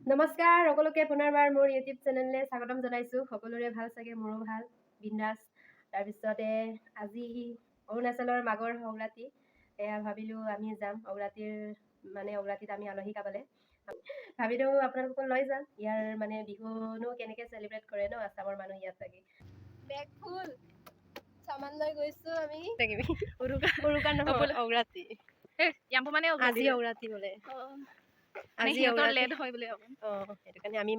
নমস্কাৰ সকলোকে পুনৰবাৰ মোৰ ইউটিউব চেনেললৈ স্বাগতম জনাইছোঁ। সকলোৰে ভাল চাগে, মোৰো ভাল, বিন্দাছ। তাৰপিছতে আজি অৰুণাচলৰ মাঘৰ সংক্ৰান্তি, এয়া ভাবিলোঁ আমি যাম অগ্ৰাতীত আমি আলহী খাবলৈ ভাবিলোঁ আপোনালোকক লৈ যাম। ইয়াৰ মানে বিহুনো কেনেকৈ চেলিব্ৰেট কৰে ন আছামৰ মানুহ ইয়াত থাকি। বেগ ফুল চামান লৈ গৈছোঁ আমি উৰুকা নহয় অগ্ৰাতী। আজি অগ্ৰাতী বোলে। আজি লেট হয় বোলে সেইটো কাৰণে আমি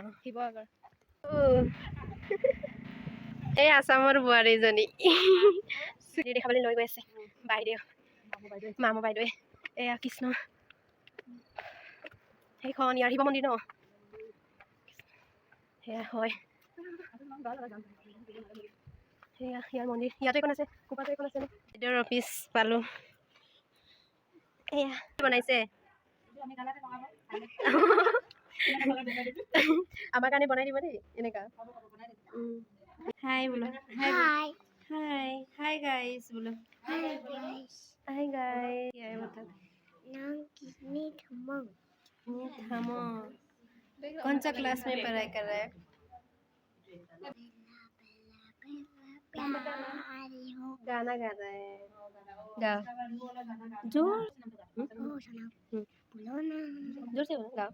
শিৱসাগৰ এই আছামৰ বোৱাৰীজনী চুলি দেখাবলৈ লৈ গৈ আছে বাইদেউ, মামু বাইদেৱে। এয়া কৃষ্ণ, সেইখন ইয়াৰ শিৱ মন্দিৰ ন, সেয়া হয় সেয়া ইয়াৰ মন্দিৰ। ইয়াতে এখন আছে, কোপাতে এখন আছে ন। বাইদেউৰ অফিচ পালোঁ। এয়া বনাইছে আমাৰ কাৰণে বনাই দিব দেই এনেকা। হাই বোলো, হাই হাই হাই গাইস বোলো, हाय गाइस। क्या है बता, नाम किसने थमो थमो। कौन सा क्लास में पढ़ाई कर रहा है? गाना गा रहा है। गा जोर जोर से गाओ।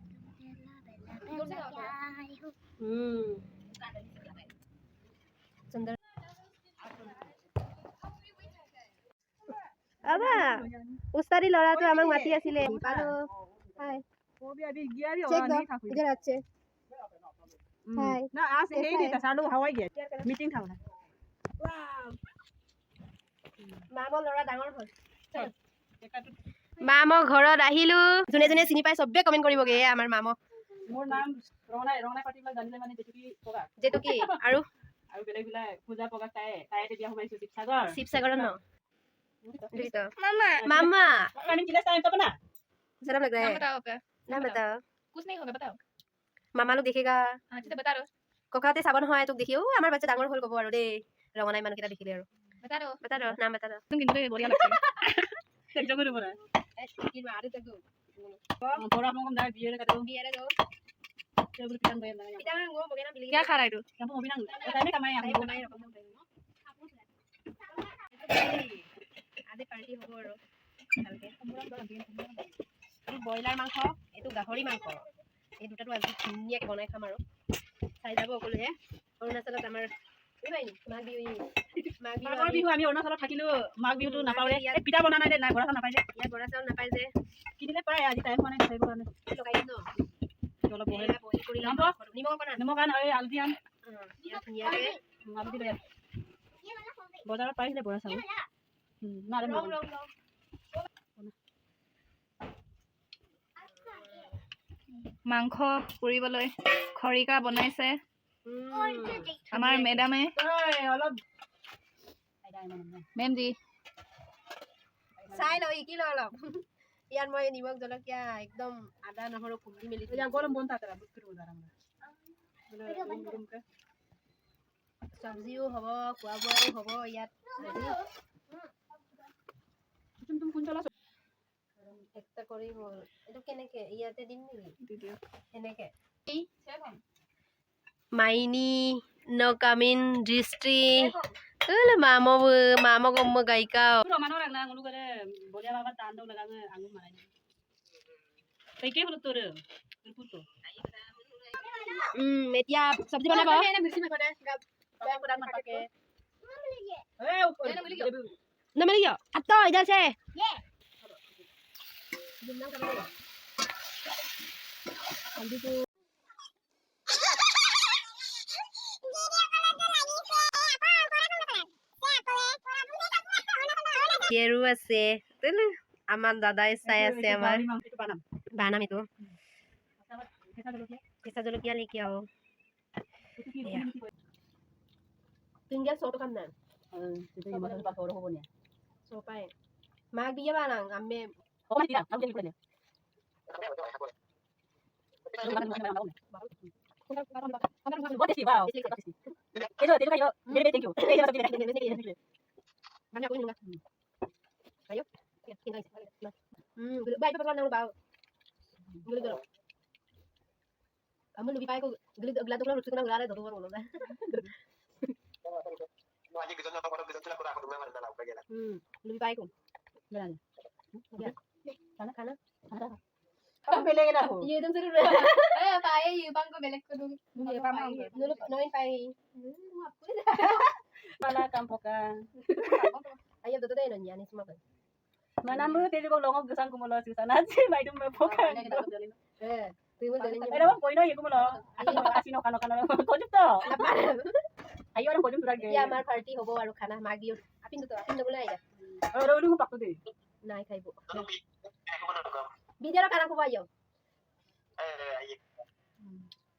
सुंदर আবা উস্তাদি লড়াটো আমাক মাতি আছিলে। পালো। হাই চেক দাও इधर আছে। হাই না আজ হেই দিতা চালু হাওয়াই গে মিটিং থাও না। মামৰ লৰা ডাঙৰ হ'ল। মামৰ ঘৰত আহিলো। যোনে যোনে চিনি পাই সবে কমেন্ট কৰিবগে। এ আমাৰ মামক। মোৰ নাম ৰঙাই পাটিলা জানিলে মানে জেতুকি আৰু বেলেগ বেলেগ পূজা পগা তাইতে বিয়া সোমাইছো শিৱসাগৰ ন। मामा शर्म लग रहा है। नाम बताओ। कुछ नहीं होगा, बताओ। मामा लोग देखेगा। अच्छा तो बता दो। ककाते साबन হয় তোক দেখি ও আমাৰ বাচ্চা ডাঙৰ হল কব আৰু দেই ৰঙনাই মানুহ কিটা দেখিলে আৰু बता दो नाम बता दो। तुम किंतु বড়িয়া লাগছে তেজ করে বড়া কি মারে তো বড়া हम ना बियर का दो टेबल पिटान गया ना पिटान गो बगेना बिली क्या खा रहा है तू हम अभी ना टाइम कमाए हम আজি পাৰ্টি হ'ব আৰু ভালকে। এই ব্ৰইলাৰ মাংস, এইটো গাহৰি মাংস, এই দুটাটো আজি ধুনীয়াকৈ বনাই খাম আৰু চাই যাব সকলোৱে। অৰুণাচলত আমাৰ মাঘৰ বিহু আমি অৰুণাচলত থাকিলো। মাঘ বিহুটো নাপাওঁ ৰে। পিঠা বনা নাই দে, নাই বৰা চাউল নাপায় যে। ইয়াত বৰা চাউল নাপায় যে, কিনিলে পায়। আজি টাইম হোৱা নাই খাইব কাৰণে লগাই দিম ন। অলপ বইল কৰি ল'ম। নিমখ আন এই আলু দি আন। ইয়াত ধুনীয়াকৈ আলু দি লৈ আন। বজাৰত পাইছিলে বৰা চাউল। মাংস পুৰিবলৈ খৰিকা বনাইছে আমাৰ মেডামে। মেম জি চাই ল কি ল অলপ। ইয়াত মই নিমখ জলকীয়া একদম আদা নহৰু খুন্দি মেলি গৰম বন্ধ চব্জিও হ'ব, খোৱা বোৱাও হ'ব ইয়াত। একটা কৰি হ'ল এইটো কেনেকে ইয়াতে দিম নেকি এনেকে। মাইনি no kamin distri mama gomma gaika romano lagna ngulu करे bolia baba tando laganga angu marai kai ke bolut tor puto metia sabji banaba na mirchi na kore gam kodan mat pake na mali yo atto idhar se ye dinam karo haldi ko কেৰু আছে আমাৰ দাদাই চাই আছে। আমাৰ বানাম এইটো কেঁচা জলকীয়া নেকি আৰু tinggal soto kan nan sopai mag biya banang amme oh tidak kamu jadi punya banyak aku juga ayo tinggal Baik pa nang bawo. Gulo. Kamu lebih baik ko gulo glado ko rutsuk nang gala do ulo na. No aja gitu nyoto gusto sila kurang ko naman dalaw kaya. Lebih baik ko. Ganun. Ya. Kana. Ang bilhin ako. Iya dum seru. Ay, pae, yung bang ko belek ko dun. Iya pamang. Nulo noin pai. Pala kampo ka. Ayo do tayo nya ni semua. Manamu tedi ko longog gusang kumulo si sana si may dum po ka. Tuwing galing Pero wag ko ino kumulo. Asino kano ko jupto. Ayo orang ko jum turag. Ya mar party hobo aru khana magi apin do bulai ya. Oro ulu pakto de. Nai khaibo. Ano bi? Ako man ko. Bidero kana ko bayo. Ay.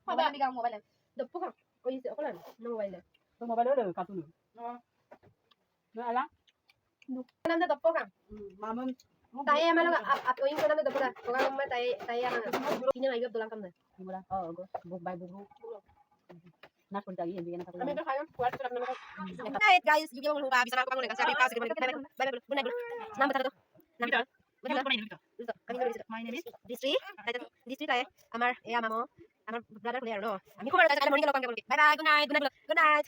Mabaya bigang mobile. Doppo ka. O yisi ako lang no mobile. To mobile olo katunu. No ala. Nanda doppo ka. Mamam Tayo malo at oing ko nanda doppo ka. Ko ka man tayo ano. Kini ngai dolang kam na. mula. Oh, go. Bug by bug. Nak pun tadi hindi na Kami katulad. ka kayo. Kuwat ko na. Right guys, yung mo ba bisa ko pa kasi pa sige bye bye. Good night. Number to. Number. Kami dito. My name is District tayo. Amar, amamo. Amar brother player no. Ami ko mara tayo morning ka lokang ka. Bye bye. Good night. Good night. Good night.